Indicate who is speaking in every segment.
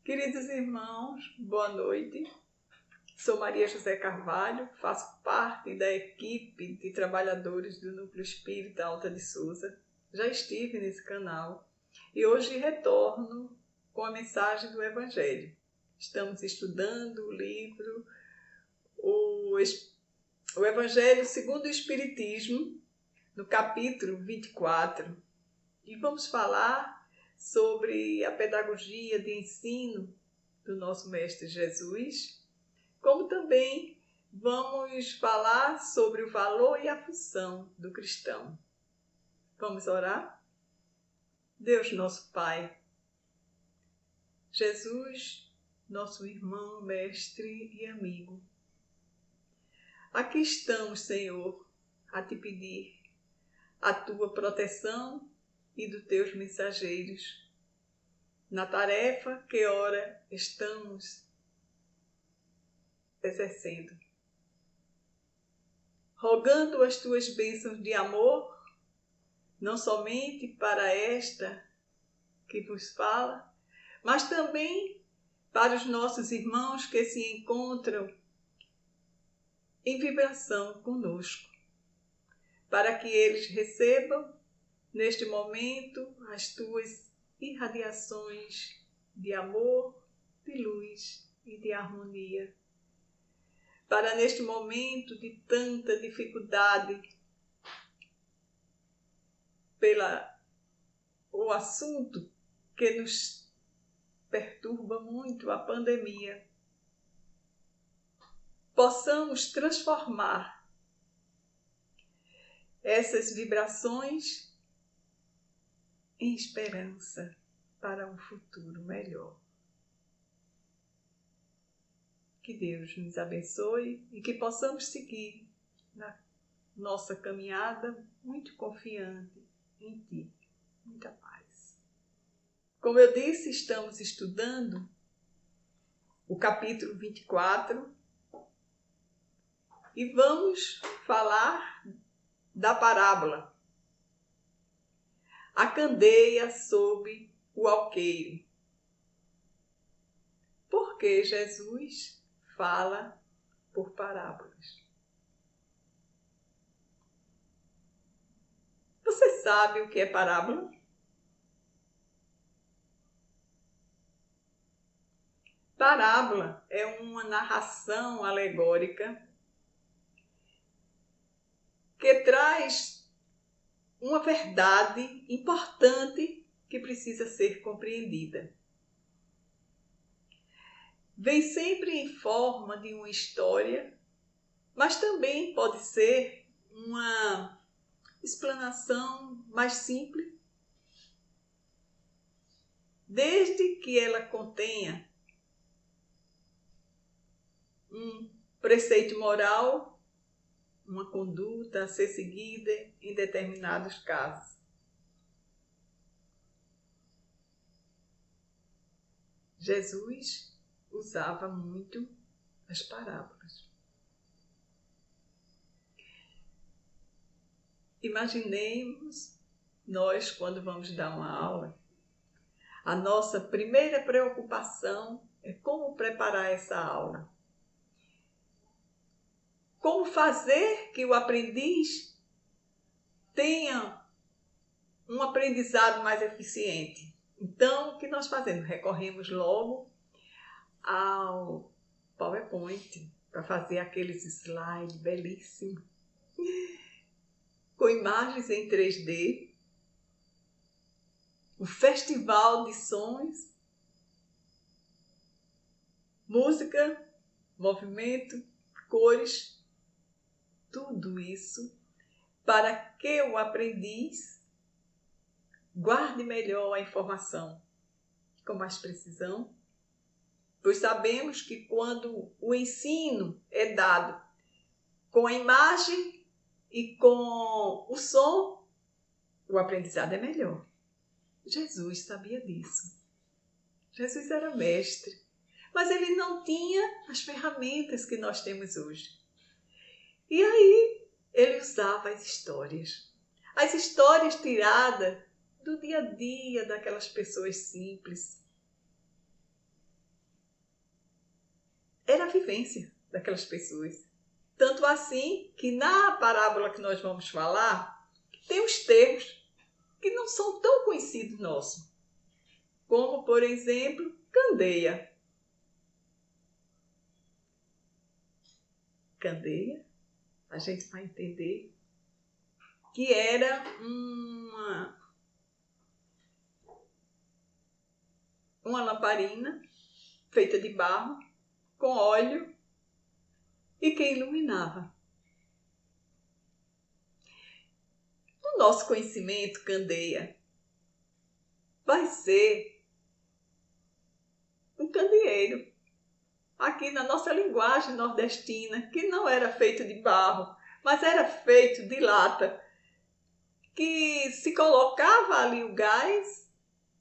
Speaker 1: Queridos irmãos, boa noite. Sou Maria José Carvalho, faço parte da equipe de trabalhadores do Núcleo Espírita Alta de Souza. Já estive nesse canal e hoje retorno com a mensagem do Evangelho. Estamos estudando o livro o Evangelho segundo o Espiritismo, no capítulo 24, e vamos falar sobre a pedagogia de ensino do nosso Mestre Jesus, como também vamos falar sobre o valor e a função do cristão. Vamos orar? Deus nosso Pai, Jesus, nosso irmão, mestre e amigo, aqui estamos, Senhor, a te pedir a tua proteção e dos teus mensageiros, na tarefa que ora estamos exercendo. Rogando as tuas bênçãos de amor, não somente para esta que vos fala, mas também para os nossos irmãos que se encontram em vibração conosco, para que eles recebam neste momento as tuas irradiações de amor, de luz e de harmonia. Para neste momento de tanta dificuldade o assunto que nos perturba muito, a pandemia, possamos transformar essas vibrações em esperança para um futuro melhor. Que Deus nos abençoe e que possamos seguir na nossa caminhada muito confiante em Ti. Muita paz. Como eu disse, estamos estudando o capítulo 24 e vamos falar da parábola A candeia sob o alqueire. Porque Jesus fala por parábolas. Você sabe o que é parábola? Parábola é uma narração alegórica que traz uma verdade importante que precisa ser compreendida. Vem sempre em forma de uma história, mas também pode ser uma explanação mais simples, desde que ela contenha um preceito moral, uma conduta a ser seguida em determinados casos. Jesus usava muito as parábolas. Imaginemos nós, quando vamos dar uma aula, a nossa primeira preocupação é como preparar essa aula. Como fazer que o aprendiz tenha um aprendizado mais eficiente. Então, o que nós fazemos? Recorremos logo ao PowerPoint para fazer aqueles slides belíssimos, com imagens em 3D, o festival de sons, música, movimento, cores, tudo isso para que o aprendiz guarde melhor a informação com mais precisão, pois sabemos que quando o ensino é dado com a imagem e com o som, o aprendizado é melhor. Jesus sabia disso. Jesus era mestre, mas ele não tinha as ferramentas que nós temos hoje. E aí ele usava as histórias tiradas do dia a dia daquelas pessoas simples. a vivência daquelas pessoas. Tanto assim que na parábola que nós vamos falar, tem os termos que não são tão conhecidos nossos, como, por exemplo, candeia. Candeia, a gente vai entender que era uma lamparina feita de barro, com óleo, e que iluminava. No nosso conhecimento, candeia vai ser um candeeiro. Aqui na nossa linguagem nordestina, que não era feito de barro, mas era feito de lata, que se colocava ali o gás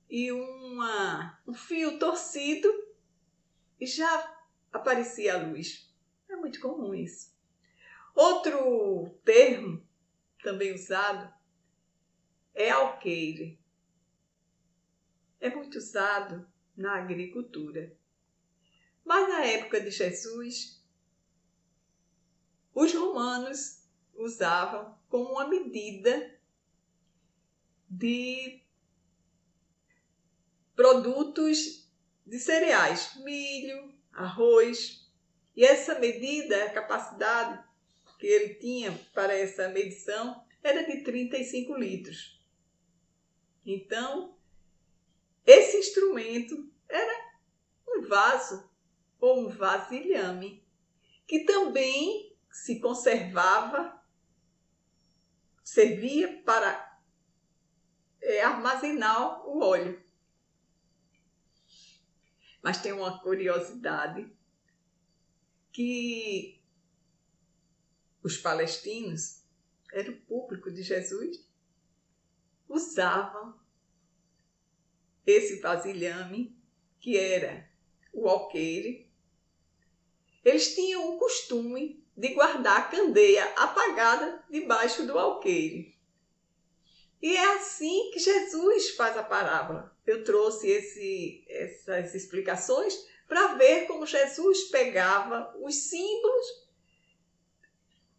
Speaker 1: e um fio torcido e já aparecia a luz. É muito comum isso. Outro termo também usado é alqueire. É muito usado na agricultura. Mas na época de Jesus, os romanos usavam como uma medida de produtos de cereais, milho, arroz. E essa medida, a capacidade que ele tinha para essa medição, era de 35 litros. Então, esse instrumento era um vaso ou um vasilhame, que também se conservava, servia para armazenar o óleo. Mas tem uma curiosidade, que os palestinos, era o público de Jesus, usavam esse vasilhame, que era o alqueire. Eles tinham o costume de guardar a candeia apagada debaixo do alqueire. E é assim que Jesus faz a parábola. Eu trouxe essas explicações para ver como Jesus pegava os símbolos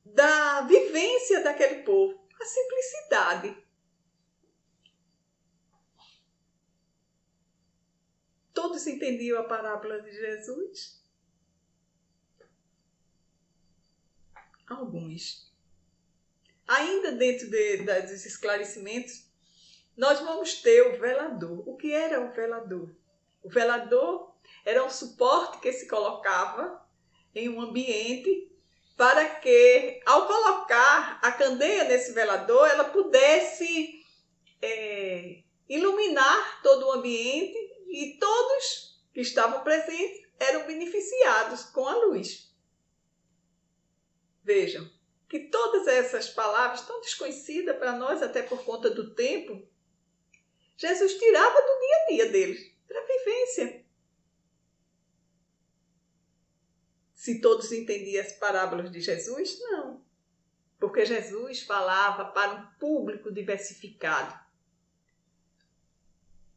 Speaker 1: da vivência daquele povo, a simplicidade. Todos entendiam a parábola de Jesus? Alguns. Ainda dentro dos esclarecimentos, nós vamos ter o velador. O que era o velador? O velador era um suporte que se colocava em um ambiente para que, ao colocar a candeia nesse velador, ela pudesse iluminar todo o ambiente e todos que estavam presentes eram beneficiados com a luz. Vejam que todas essas palavras, tão desconhecidas para nós, até por conta do tempo, Jesus tirava do dia a dia deles, para a vivência. Se todos entendiam as parábolas de Jesus, não. Porque Jesus falava para um público diversificado.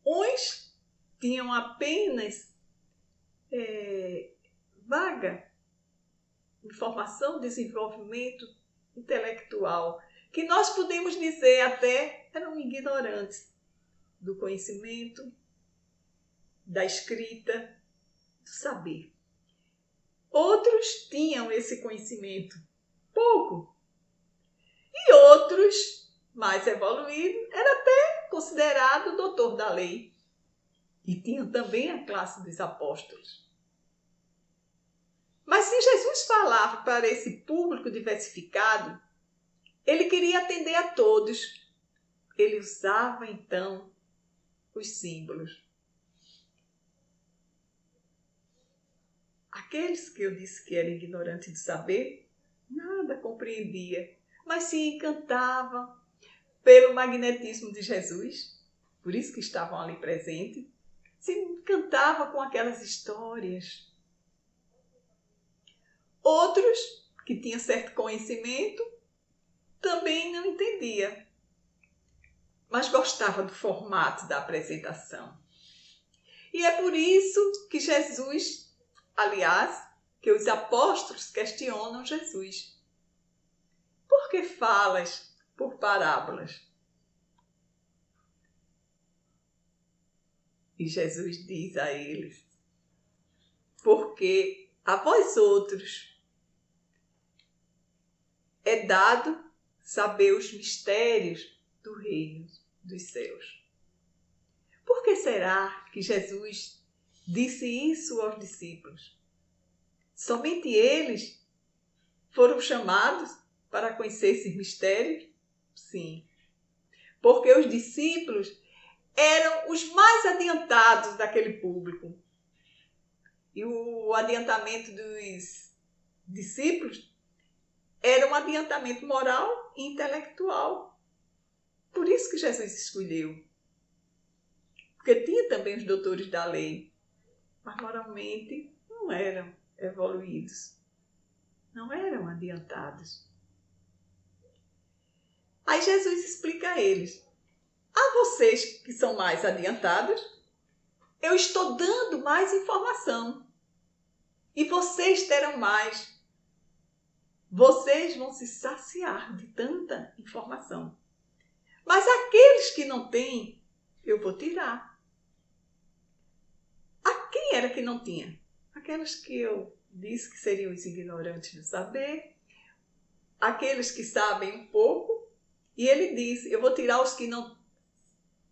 Speaker 1: Uns tinham apenas vaga informação, desenvolvimento intelectual, que nós podemos dizer até eram ignorantes do conhecimento, da escrita, do saber. Outros tinham esse conhecimento pouco. E outros, mais evoluídos, era até considerado doutor da lei. E tinham também a classe dos apóstolos. Mas se Jesus falava para esse público diversificado, ele queria atender a todos. Ele usava, então, os símbolos. Aqueles que eu disse que eram ignorantes do saber, nada compreendia, mas se encantavam pelo magnetismo de Jesus, por isso que estavam ali presentes, se encantavam com aquelas histórias. Outros, que tinham certo conhecimento, também não entendiam, mas gostavam do formato da apresentação. E é por isso que Jesus, aliás, que os apóstolos questionam Jesus. Por que falas por parábolas? E Jesus diz a eles: porque a vós outros é dado saber os mistérios do reino dos céus. Por que será que Jesus disse isso aos discípulos? Somente eles foram chamados para conhecer esses mistérios? Sim. Porque os discípulos eram os mais adiantados daquele público. E o adiantamento dos discípulos era um adiantamento moral e intelectual. Por isso que Jesus escolheu. Porque tinha também os doutores da lei, mas moralmente não eram evoluídos, não eram adiantados. Aí Jesus explica a eles: a vocês que são mais adiantados, eu estou dando mais informação. E vocês terão mais. Vocês vão se saciar de tanta informação. Mas aqueles que não têm, eu vou tirar. A quem era que não tinha? Aqueles que eu disse que seriam os ignorantes do saber, aqueles que sabem um pouco, e ele disse: eu vou tirar os que não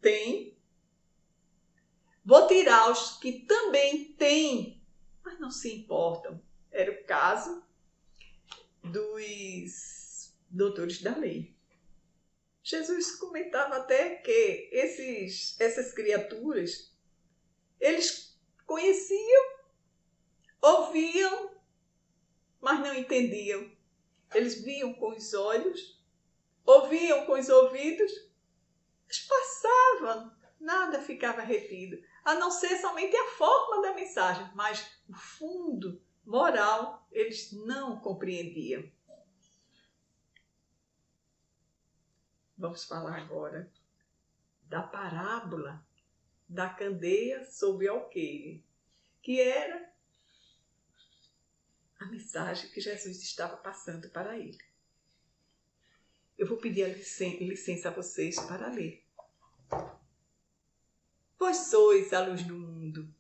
Speaker 1: têm, vou tirar os que também têm, mas não se importam. Era o caso dos doutores da lei. Jesus comentava até que essas criaturas, eles conheciam, ouviam, mas não entendiam. Eles viam com os olhos, ouviam com os ouvidos, mas passavam, nada ficava retido, a não ser somente a forma da mensagem, mas o fundo moral eles não compreendiam. Vamos falar agora da parábola da candeia sobre o alqueire, que era a mensagem que Jesus estava passando para ele. Eu vou pedir a licença a vocês para ler. Vós sois a luz do mundo.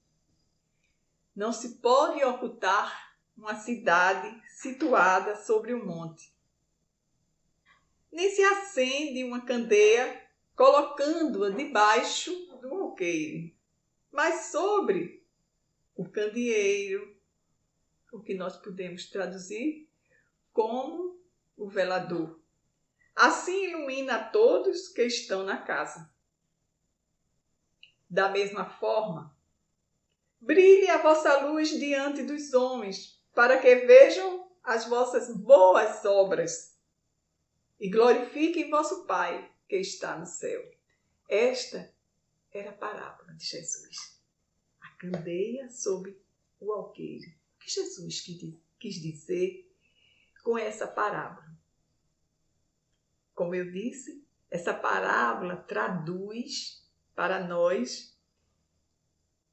Speaker 1: Não se pode ocultar uma cidade situada sobre um monte. Nem se acende uma candeia colocando-a debaixo do alqueire, mas sobre o candeeiro, o que nós podemos traduzir como o velador. Assim ilumina a todos que estão na casa. Da mesma forma, brilhe a vossa luz diante dos homens, para que vejam as vossas boas obras e glorifiquem vosso Pai que está no céu. Esta era a parábola de Jesus. A candeia sobre o alqueire. O que Jesus quis dizer com essa parábola? Como eu disse, essa parábola traduz para nós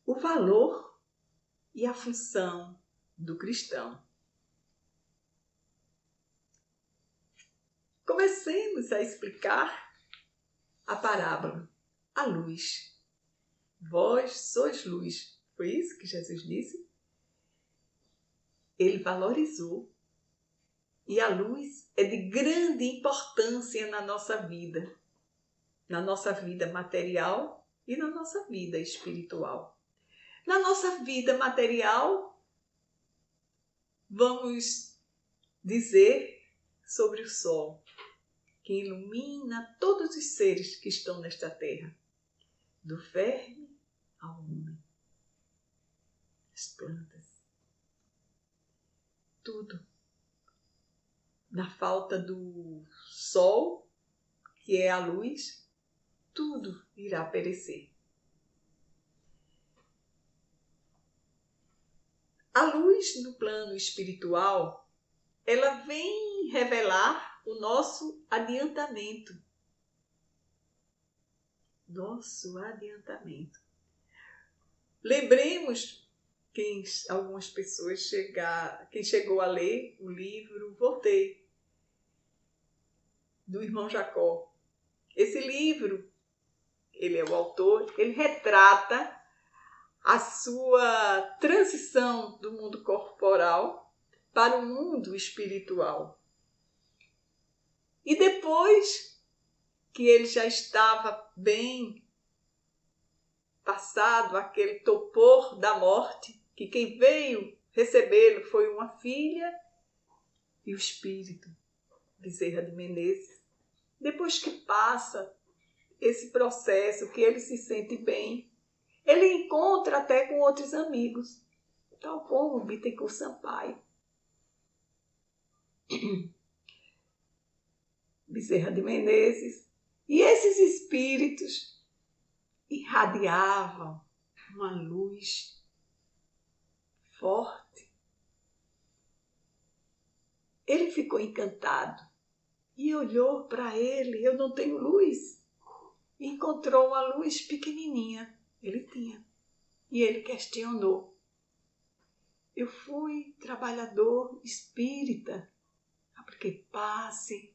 Speaker 1: o valor e a função do cristão. Comecemos a explicar a parábola. A luz. Vós sois luz. Foi isso que Jesus disse? Ele valorizou. E a luz é de grande importância na nossa vida material e na nossa vida espiritual. Na nossa vida material, vamos dizer sobre o sol, que ilumina todos os seres que estão nesta terra, do verme ao homem, as plantas, tudo. Na falta do sol, que é a luz, tudo irá perecer. A luz no plano espiritual, ela vem revelar o nosso adiantamento. Nosso adiantamento. Lembremos algumas pessoas quem chegou a ler o livro Voltei, do irmão Jacó. Esse livro, ele é o autor, ele retrata a sua transição do mundo corporal para o mundo espiritual. E depois que ele já estava bem passado aquele topor da morte, que quem veio recebê-lo foi uma filha e o espírito, Bezerra de Menezes. Depois que passa esse processo, que ele se sente bem, ele encontra até com outros amigos, tal como Bittencourt Sampaio, Bezerra de Menezes. E esses espíritos irradiavam uma luz forte. Ele ficou encantado e olhou para ele. Eu não tenho luz. E encontrou uma luz pequenininha. Ele tinha. E ele questionou. Eu fui trabalhador espírita, apliquei passe,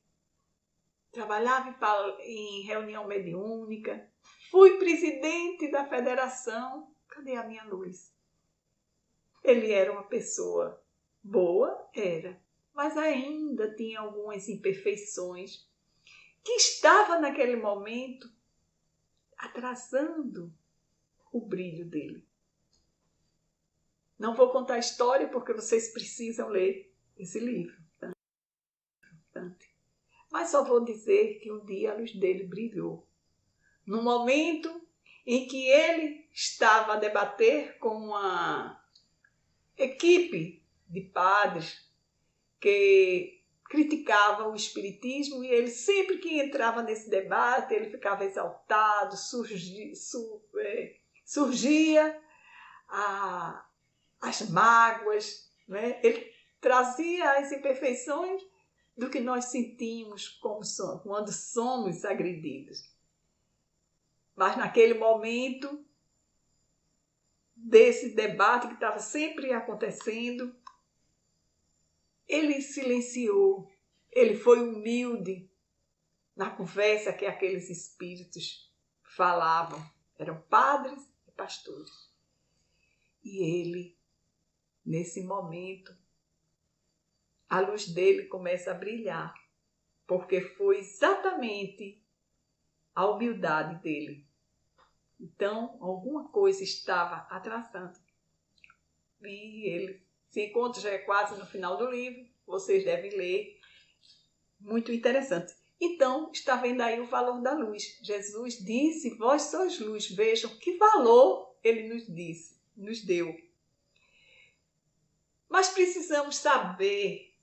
Speaker 1: trabalhava em reunião mediúnica, fui presidente da federação. Cadê a minha luz? Ele era uma pessoa boa, era, mas ainda tinha algumas imperfeições que estava naquele momento atrasando o brilho dele. Não vou contar a história porque vocês precisam ler esse livro. Mas só vou dizer que um dia a luz dele brilhou. No momento em que ele estava a debater com uma equipe de padres que criticava o espiritismo, e ele sempre que entrava nesse debate, ele ficava exaltado, surgia as mágoas, né? Ele trazia as imperfeições do que nós sentimos quando somos agredidos. Mas naquele momento desse debate que estava sempre acontecendo, ele silenciou, ele foi humilde na conversa que aqueles espíritos falavam. Eram padres e pastores. E ele, nesse momento, a luz dele começa a brilhar, porque foi exatamente a humildade dele. Então, alguma coisa estava atrasando. E ele se encontra, já é quase no final do livro, vocês devem ler, muito interessante. Então, está vendo aí o valor da luz. Jesus disse, vós sois luz. Vejam que valor ele nos deu. Mas precisamos saber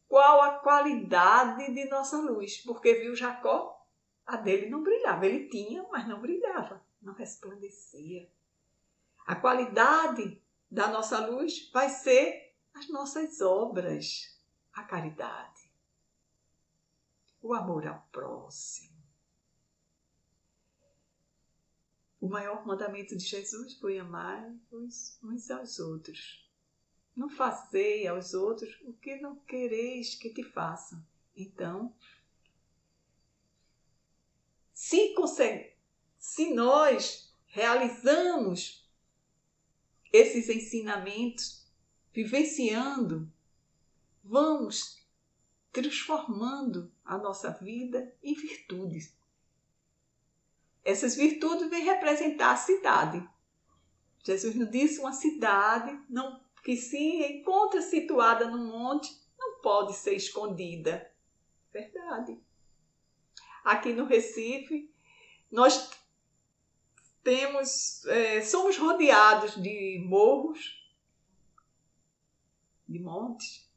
Speaker 1: qual a qualidade de nossa luz, porque viu Jacó, a dele não brilhava. Ele tinha, mas não brilhava, não resplandecia. A qualidade da nossa luz vai ser as nossas obras, a caridade, o amor ao próximo. O maior mandamento de Jesus foi amar-vos uns aos outros. Não fazei aos outros o que não quereis que te façam. Então, se nós realizamos esses ensinamentos, vivenciando, vamos transformando a nossa vida em virtudes. Essas virtudes vêm representar a cidade. Jesus nos disse uma cidade que se encontra situada no monte, não pode ser escondida. Verdade. Aqui no Recife, nós somos rodeados de morros, de montes.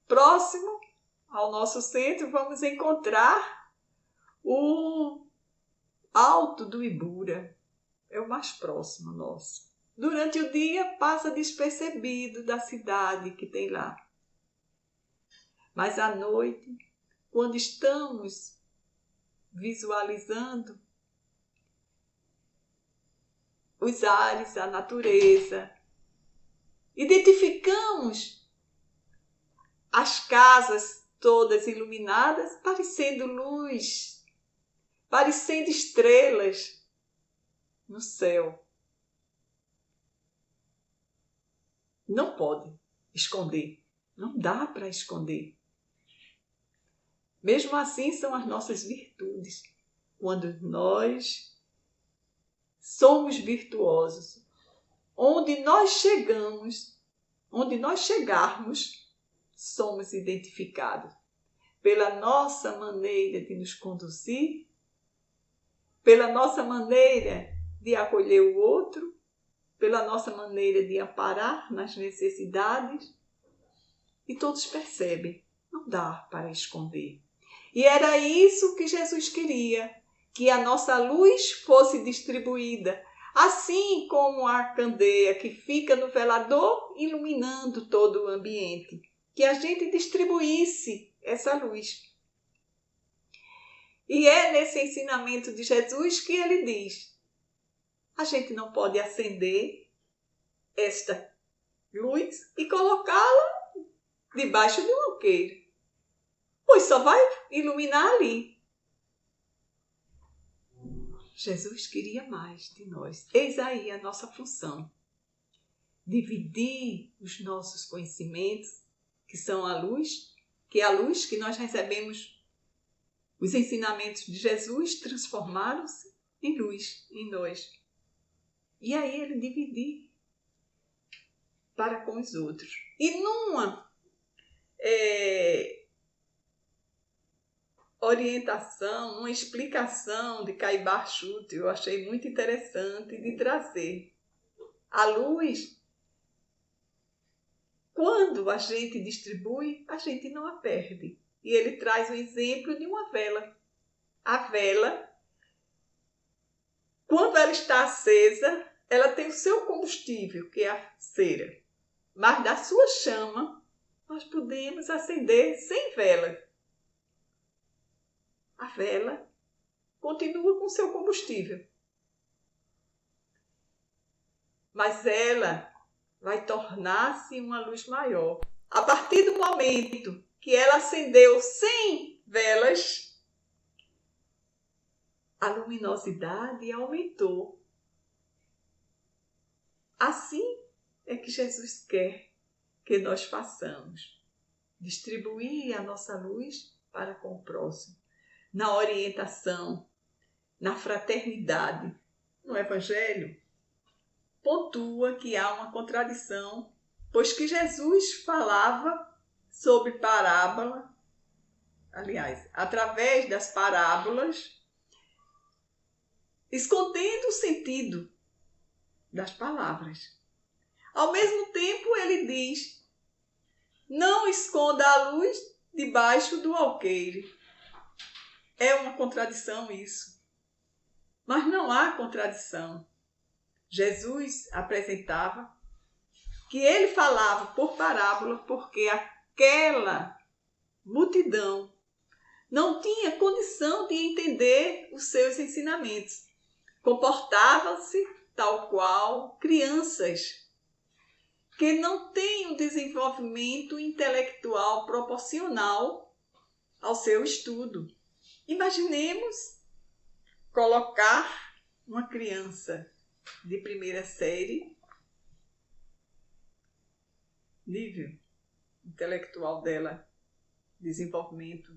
Speaker 1: Próximo ao nosso centro, vamos encontrar o Alto do Ibura. É o mais próximo nosso. Durante o dia, passa despercebido da cidade que tem lá. Mas à noite, quando estamos visualizando os ares, a natureza, Identificamos as casas todas iluminadas, parecendo luz, parecendo estrelas no céu. Não pode esconder, não dá para esconder. Mesmo assim, são as nossas virtudes. Quando nós somos virtuosos, onde nós chegarmos, somos identificados pela nossa maneira de nos conduzir, pela nossa maneira de acolher o outro, pela nossa maneira de amparar nas necessidades. E todos percebem, não dá para esconder. E era isso que Jesus queria, que a nossa luz fosse distribuída, assim como a candeia que fica no velador iluminando todo o ambiente, que a gente distribuísse essa luz. E é nesse ensinamento de Jesus que ele diz: a gente não pode acender esta luz e colocá-la debaixo de um alqueire, pois só vai iluminar ali. Jesus queria mais de nós. Eis aí a nossa função. Dividir os nossos conhecimentos, que são a luz, que é a luz que nós recebemos. Os ensinamentos de Jesus transformaram-se em luz em nós. E aí ele dividir para com os outros. E numa orientação, uma explicação de Caibar Chute, eu achei muito interessante de trazer. A luz, quando a gente distribui, a gente não a perde. E ele traz o exemplo de uma vela. A vela, quando ela está acesa, ela tem o seu combustível, que é a cera. Mas da sua chama, nós podemos acender sem vela. A vela continua com seu combustível. Mas ela vai tornar-se uma luz maior. A partir do momento que ela acendeu sem velas, a luminosidade aumentou. Assim é que Jesus quer que nós façamos. Distribuir a nossa luz para com o próximo. Na orientação, na fraternidade. No Evangelho, pontua que há uma contradição, pois que Jesus falava sobre parábola, aliás, através das parábolas, escondendo o sentido das palavras. Ao mesmo tempo, ele diz: não esconda a luz debaixo do alqueire. É uma contradição isso. Mas não há contradição. Jesus apresentava que ele falava por parábola porque aquela multidão não tinha condição de entender os seus ensinamentos. Comportavam-se tal qual crianças que não têm um desenvolvimento intelectual proporcional ao seu estudo. Imaginemos colocar uma criança de primeira série, nível intelectual dela, desenvolvimento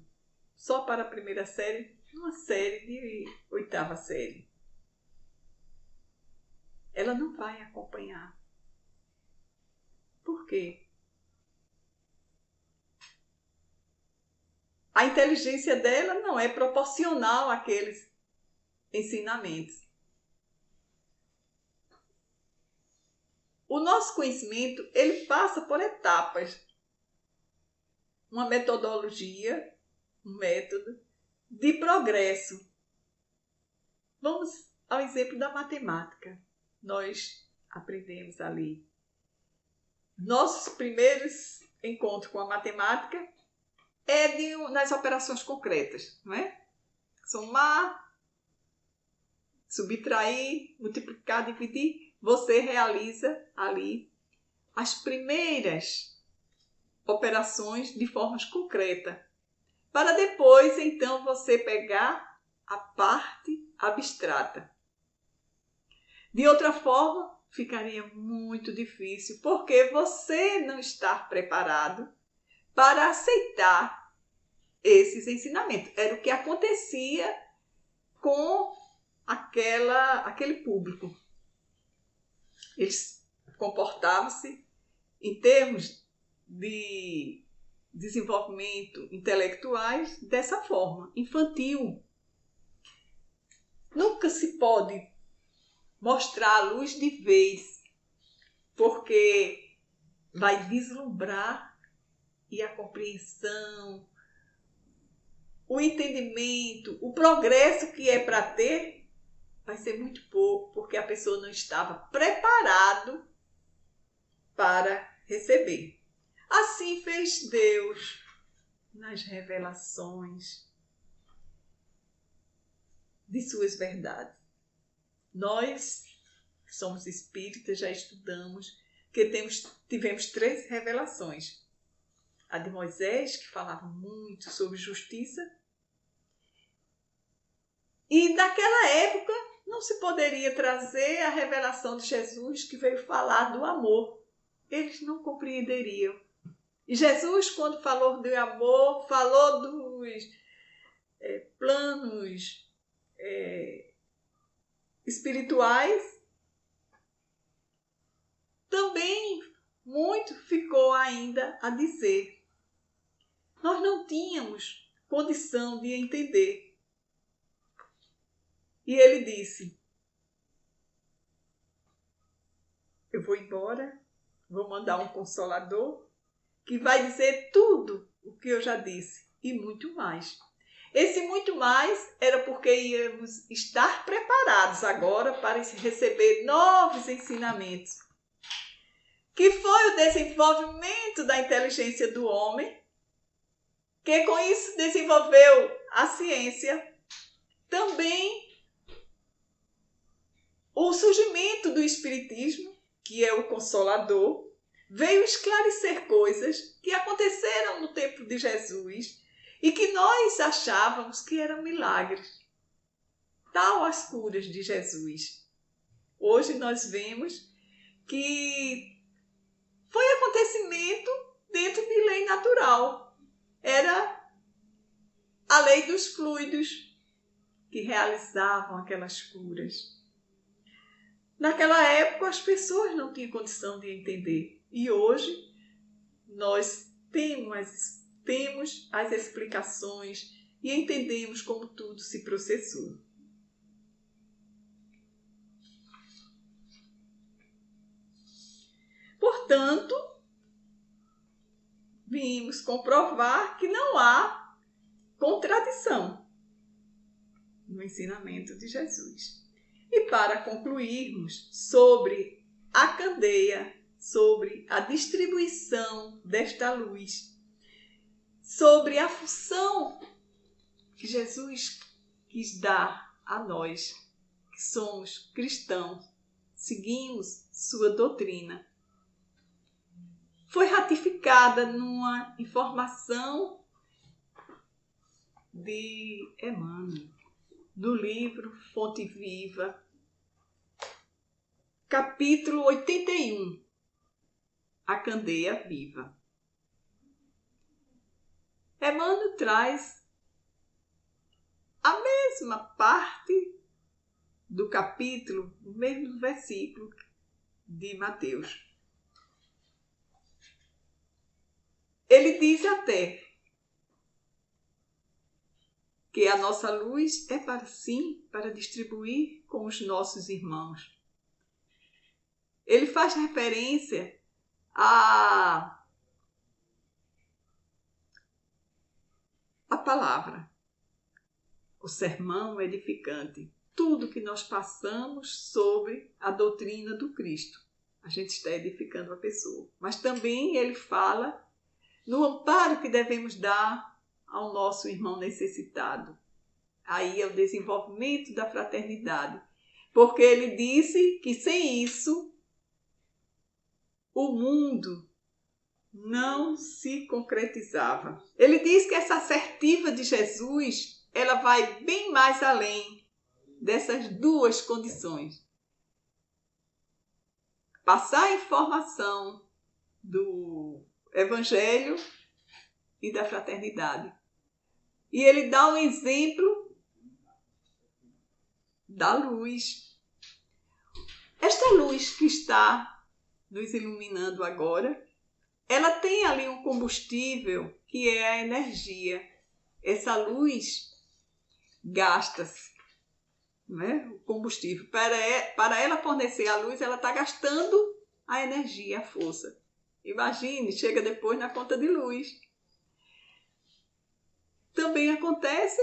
Speaker 1: só para a primeira série, uma série de 8ª série. Ela não vai acompanhar. Por quê? A inteligência dela não é proporcional àqueles ensinamentos. O nosso conhecimento, ele passa por etapas. Uma metodologia, um método de progresso. Vamos ao exemplo da matemática. Nós aprendemos ali. Nossos primeiros encontros com a matemática nas operações concretas, não é? Somar, subtrair, multiplicar, dividir. Você realiza ali as primeiras operações de forma concreta, para depois, então, você pegar a parte abstrata. De outra forma, ficaria muito difícil, porque você não está preparado para aceitar esses ensinamentos. Era o que acontecia com aquele público. Eles comportavam-se em termos de desenvolvimento intelectuais dessa forma, infantil. Nunca se pode mostrar a luz de vez, porque vai deslumbrar e a compreensão, o entendimento, o progresso que é para ter, vai ser muito pouco, porque a pessoa não estava preparado para receber. Assim fez Deus nas revelações de suas verdades. Nós, que somos espíritas, já estudamos que tivemos 3 revelações. A de Moisés, que falava muito sobre justiça. E naquela época não se poderia trazer a revelação de Jesus, que veio falar do amor. Eles não compreenderiam. E Jesus, quando falou do amor, falou dos planos espirituais, também muito ficou ainda a dizer. Nós não tínhamos condição de entender. E ele disse: eu vou embora, vou mandar um consolador que vai dizer tudo o que eu já disse e muito mais. Esse muito mais era porque íamos estar preparados agora para receber novos ensinamentos, que foi o desenvolvimento da inteligência do homem, que com isso desenvolveu a ciência, também o surgimento do Espiritismo, que é o Consolador, veio esclarecer coisas que aconteceram no tempo de Jesus e que nós achávamos que eram milagres, tal as curas de Jesus. Hoje nós vemos que foi acontecimento dentro de lei natural. Era a lei dos fluidos que realizavam aquelas curas. Naquela época as pessoas não tinham condição de entender. E hoje nós temos as explicações e entendemos como tudo se processou. Portanto, vimos comprovar que não há contradição no ensinamento de Jesus. E para concluirmos sobre a candeia, sobre a distribuição desta luz, sobre a função que Jesus quis dar a nós, que somos cristãos, seguimos sua doutrina, foi ratificada numa informação de Emmanuel, do livro Fonte Viva, capítulo 81, A Candeia Viva. Emmanuel traz a mesma parte do capítulo, o mesmo versículo de Mateus. Ele diz até que a nossa luz é para distribuir com os nossos irmãos. Ele faz referência à palavra, o sermão edificante, tudo que nós passamos sobre a doutrina do Cristo. A gente está edificando a pessoa. Mas também ele fala no amparo que devemos dar ao nosso irmão necessitado. Aí é o desenvolvimento da fraternidade. Porque ele disse que sem isso o mundo não se concretizava. Ele diz que essa assertiva de Jesus, ela vai bem mais além dessas duas condições. Passar a informação do Evangelho e da fraternidade. E ele dá um exemplo da luz. Esta luz que está nos iluminando agora, ela tem ali um combustível que é a energia. Essa luz gasta-se, né? O combustível. Para ela fornecer a luz, ela está gastando a energia, a força. Imagine, chega depois na conta de luz. Também acontece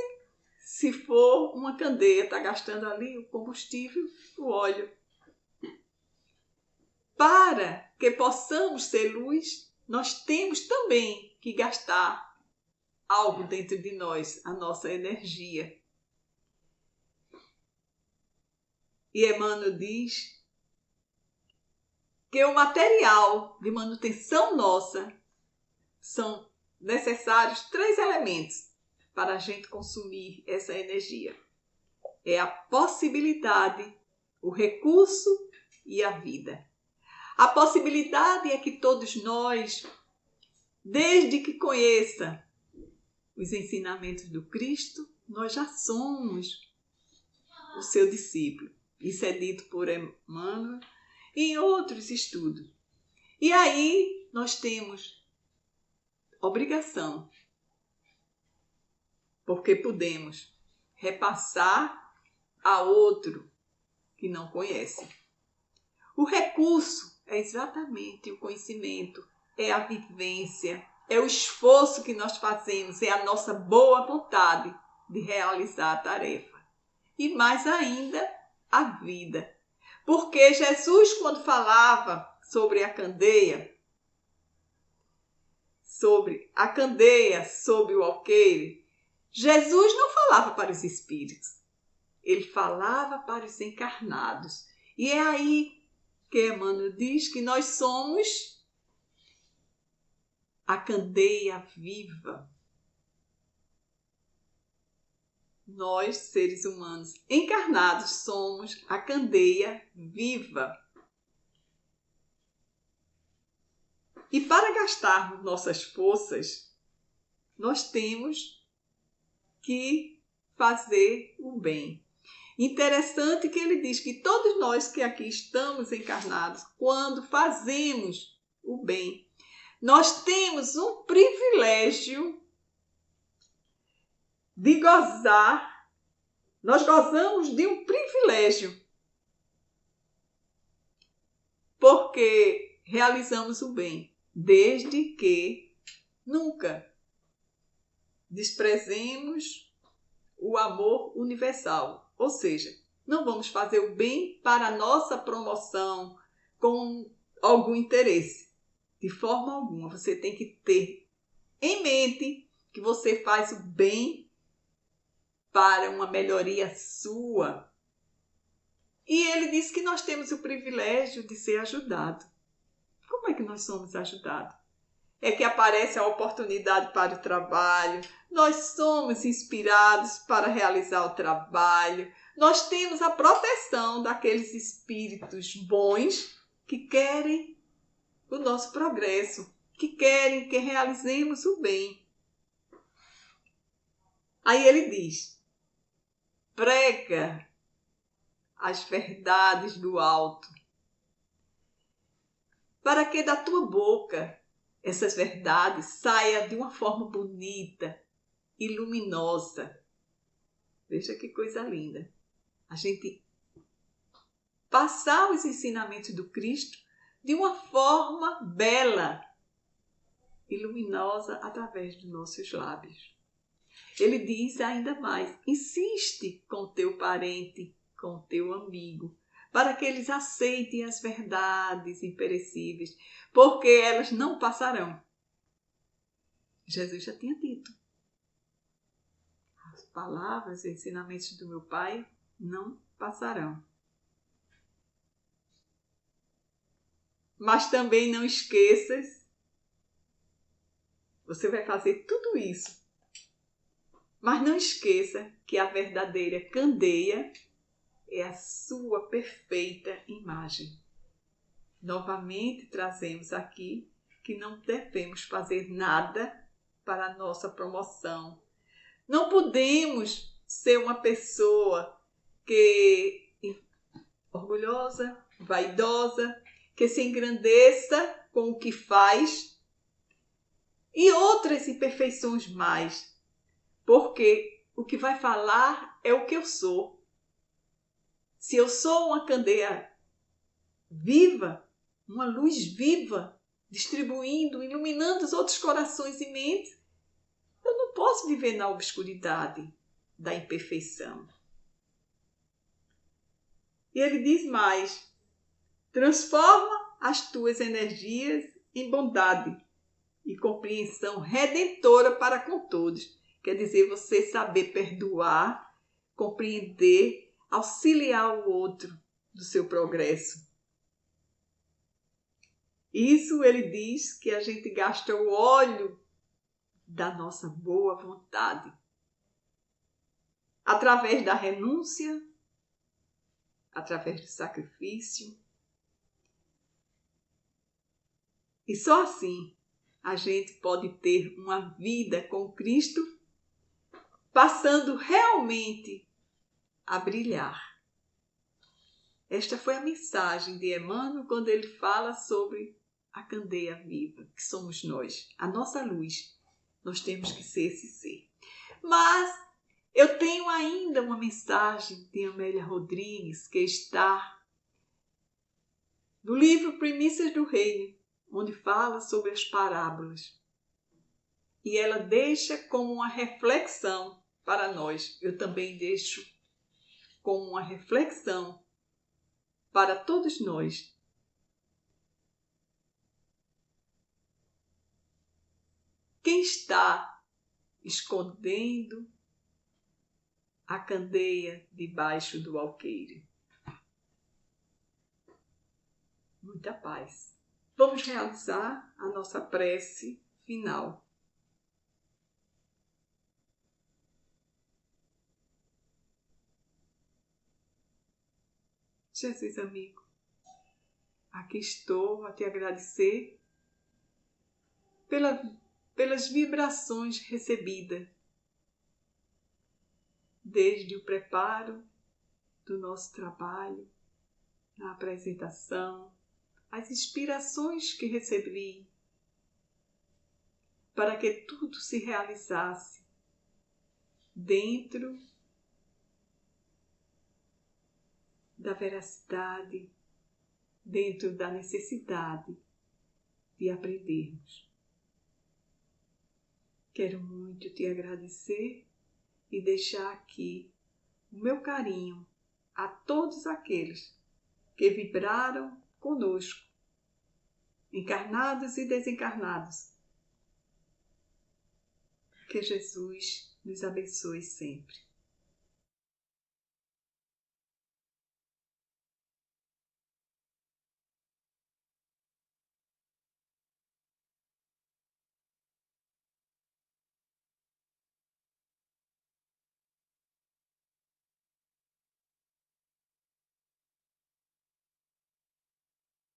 Speaker 1: se for uma candeia, está gastando ali o combustível, o óleo. Para que possamos ser luz, nós temos também que gastar algo dentro de nós, a nossa energia. E Emmanuel diz que o material de manutenção nossa são necessários 3 elementos para a gente consumir essa energia. É a possibilidade, o recurso e a vida. A possibilidade é que todos nós, desde que conheça os ensinamentos do Cristo, nós já somos o seu discípulo. Isso é dito por Emmanuel e em outros estudos. E aí nós temos obrigação, porque podemos repassar a outro que não conhece. O recurso é exatamente o conhecimento, é a vivência, é o esforço que nós fazemos, é a nossa boa vontade de realizar a tarefa. E mais ainda, a vida. Porque Jesus, quando falava sobre a candeia, sobre o alqueire, Jesus não falava para os espíritos. Ele falava para os encarnados. E é aí que Emmanuel diz que nós somos a candeia viva. Nós, seres humanos encarnados, somos a candeia viva. E para gastarmos nossas forças, nós temos que fazer o bem. Interessante que ele diz que todos nós que aqui estamos encarnados, quando fazemos o bem, nós temos um privilégio de gozar, nós gozamos de um privilégio, porque realizamos o bem, desde que nunca desprezemos o amor universal. Ou seja, não vamos fazer o bem para a nossa promoção com algum interesse. De forma alguma, você tem que ter em mente que você faz o bem para uma melhoria sua. E ele diz que nós temos o privilégio de ser ajudado. Como é que nós somos ajudados? É que aparece a oportunidade para o trabalho, nós somos inspirados para realizar o trabalho, nós temos a proteção daqueles espíritos bons que querem o nosso progresso, que querem que realizemos o bem. Aí ele diz, prega as verdades do alto, para que da tua boca essas verdades saiam de uma forma bonita e luminosa. Veja que coisa linda. A gente passar os ensinamentos do Cristo de uma forma bela e luminosa através dos nossos lábios. Ele diz ainda mais, insiste com o teu parente, com o teu amigo, para que eles aceitem as verdades imperecíveis, porque elas não passarão. Jesus já tinha dito. As palavras e ensinamentos do meu Pai não passarão. Mas também não esqueças, você vai fazer tudo isso. Mas não esqueça que a verdadeira candeia é a sua perfeita imagem. Novamente trazemos aqui que não devemos fazer nada para a nossa promoção. Não podemos ser uma pessoa que orgulhosa, vaidosa, que se engrandeça com o que faz e outras imperfeições mais, porque o que vai falar é o que eu sou. Se eu sou uma candeia viva, uma luz viva, distribuindo, iluminando os outros corações e mentes, eu não posso viver na obscuridade da imperfeição. E ele diz mais: transforma as tuas energias em bondade e compreensão redentora para com todos. Quer dizer, você saber perdoar, compreender, auxiliar o outro do seu progresso. Isso ele diz que a gente gasta o óleo da nossa boa vontade. Através da renúncia, através do sacrifício. E só assim a gente pode ter uma vida com Cristo, passando realmente a brilhar. Esta foi a mensagem de Emmanuel quando ele fala sobre a candeia viva, que somos nós, a nossa luz. Nós temos que ser esse ser. Mas eu tenho ainda uma mensagem de Amélia Rodrigues, que está no livro Primícias do Reino, onde fala sobre as parábolas. E ela deixa como uma reflexão para nós. Eu também deixo como uma reflexão para todos nós. Quem está escondendo a candeia debaixo do alqueire? Muita paz. Vamos realizar a nossa prece final. Jesus amigo, aqui estou a te agradecer pelas vibrações recebidas, desde o preparo do nosso trabalho, a apresentação, as inspirações que recebi, para que tudo se realizasse dentro da veracidade, dentro da necessidade de aprendermos. Quero muito te agradecer e deixar aqui o meu carinho a todos aqueles que vibraram conosco, encarnados e desencarnados. Que Jesus nos abençoe sempre.